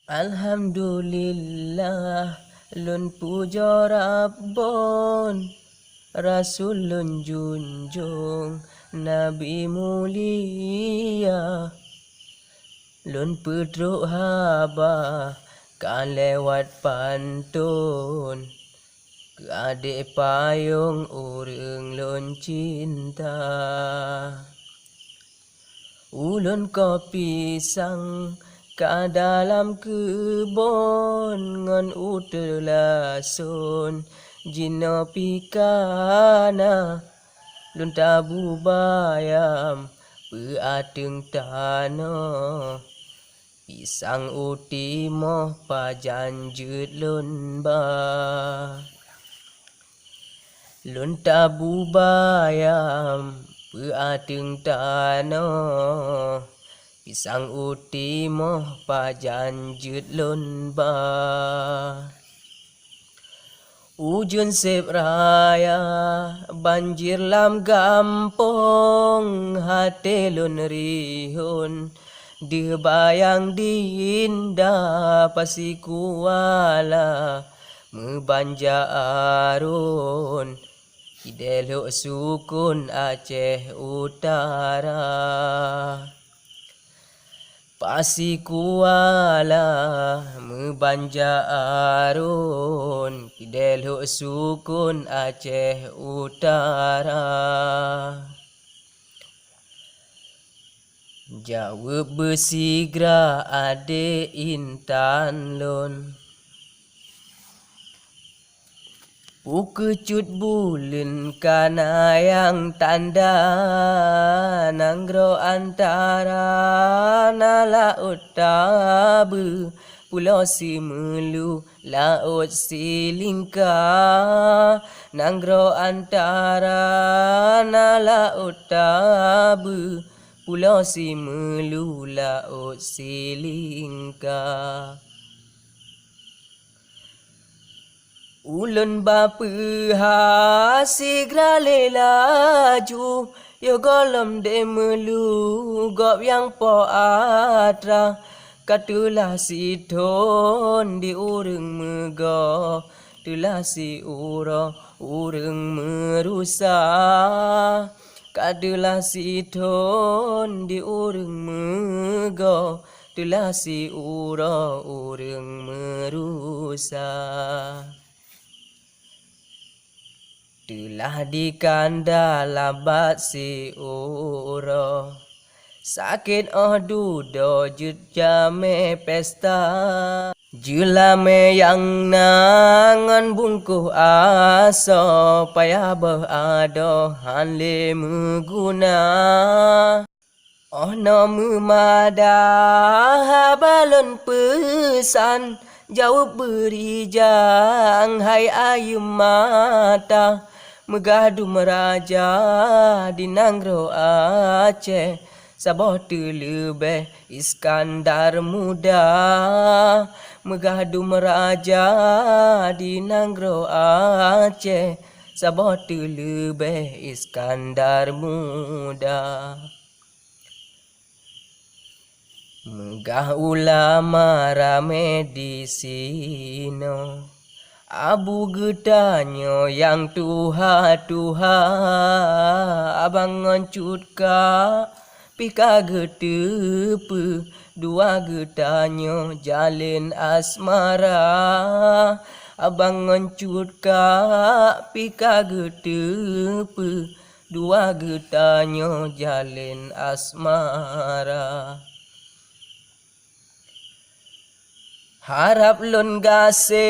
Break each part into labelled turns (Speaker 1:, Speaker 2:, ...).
Speaker 1: Alhamdulillah lun puja Rabbon Rasulun junjung Nabi mulia lun pedruk haba kan lewat pantun ke adik payung urang lun cinta ulun kopi sang ka dalam kebon ngon utelasun jino pikana lun tabu bayam peateng tano pisang uti moh pajanjut lun ba lun tabu bayam peateng tano pisang uti moh pajanjut lun ba ujun sep raya banjir lam gampong hati lun rihun dia bayang dinda pasi kuala membanja arun Idelok sukun Aceh Utara Pasi kuala membanja arun Idelok sukun Aceh Utara Jawab bersigra ade intan lon Ukecut bulan kana yang tanda Nanggro antara na laut tabu Pulau Simelu laut Silingka Nanggro antara na laut tabu Pulau Simelu laut Silingka Ulun bapa hasigra lelaju Yo golom de melu gop yang po atra Katulah si thon di urang mego Tulah si urang merusa Katulah si thon di urang mego Tulah si urang merusa Telah dikanda lambat si uro Sakit dudo jut jame pesta Julame yang nangan bungkuh aso Payah berado hanle meguna no memadah balon pesan Jauh berijang hai ayu mata Megadu meraja di Nanggro Aceh Sabah terlebih Iskandar muda Megadu meraja di Nanggro Aceh Sabah terlebih Iskandar muda Megah ulama rame di sino Abu gedanyo yang tuha-tuha Abang ngoncut ka pika getepe Dua gedanyo jalin asmara Abang ngoncut ka pika getepe Dua gedanyo jalin asmara Harap lun gase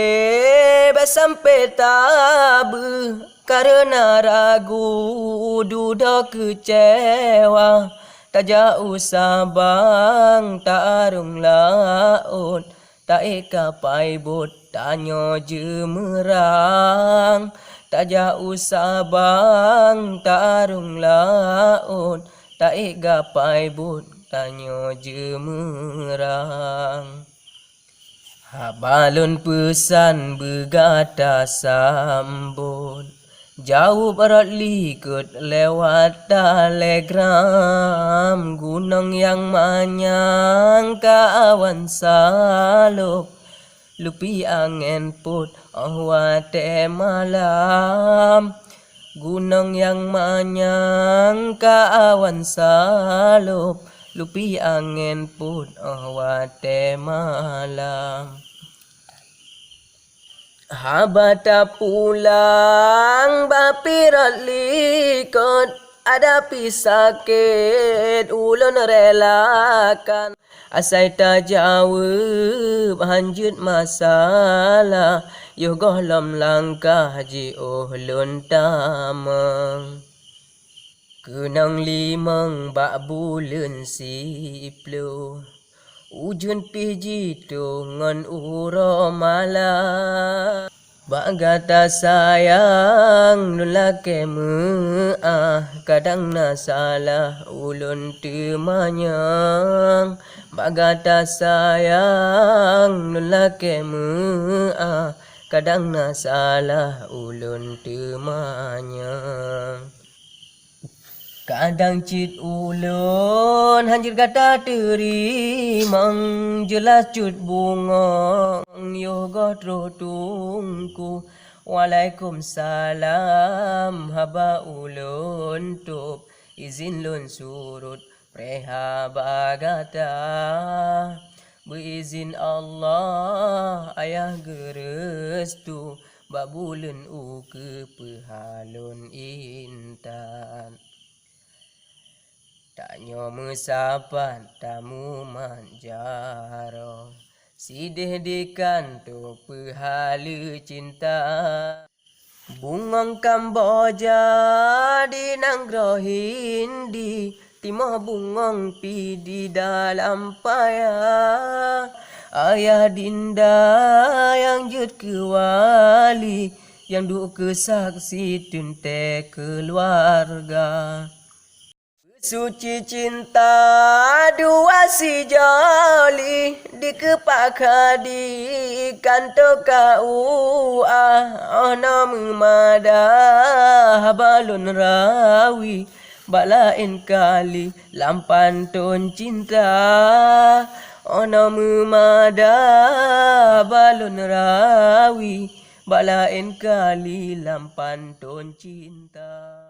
Speaker 1: sampai tabu Karena ragu duda kecewa Tak jauh sabang tak arung laut Tak ekapai bot tanyo jemerang Tak jauh sabang tak arung laut Tak ekapai bot tanyo jemerang Balon pesan bergata sambut Jauh berat likut lewat telegram, gunung yang menyangka awan salup, lupi angin put awate malam. Gunung yang menyangka awan salup, lupi angin put awate malam. Habata pulang bapirat likut, ada sakit ulun relakan. Asai tak jawab hanjut masalah, yo golom langkah ji ulun tamang. Kenang limang bak bulan 10, ujun piji tungan uro malam. Bak gata sayang nulake kadang na salah ulun temanyang. Bak gata sayang nulake kadang na salah ulun temanyang. Kadang cit ulun hanjir kata terimang, jelas cut bunga yo godro tungku. Waalaikumsalam haba ulun tup, izin lun surut preha bagata. Beizin Allah ayah gerestu, babulun uke pehalun intan. Taknya mesapan tamu manjaro, sidih di kanto pehala cinta. Bungong Kamboja di nanggro Hindi, timah bungong pi di dalam payah. Ayah dinda yang jut ke wali, yang duk ke saksi tunte keluarga. Suci cinta dua si joli, di kepaka di kanto KUA. Ono memada balun rawi, balain kali lampan ton cinta. Ono memada balun rawi, balain kali lampan ton cinta.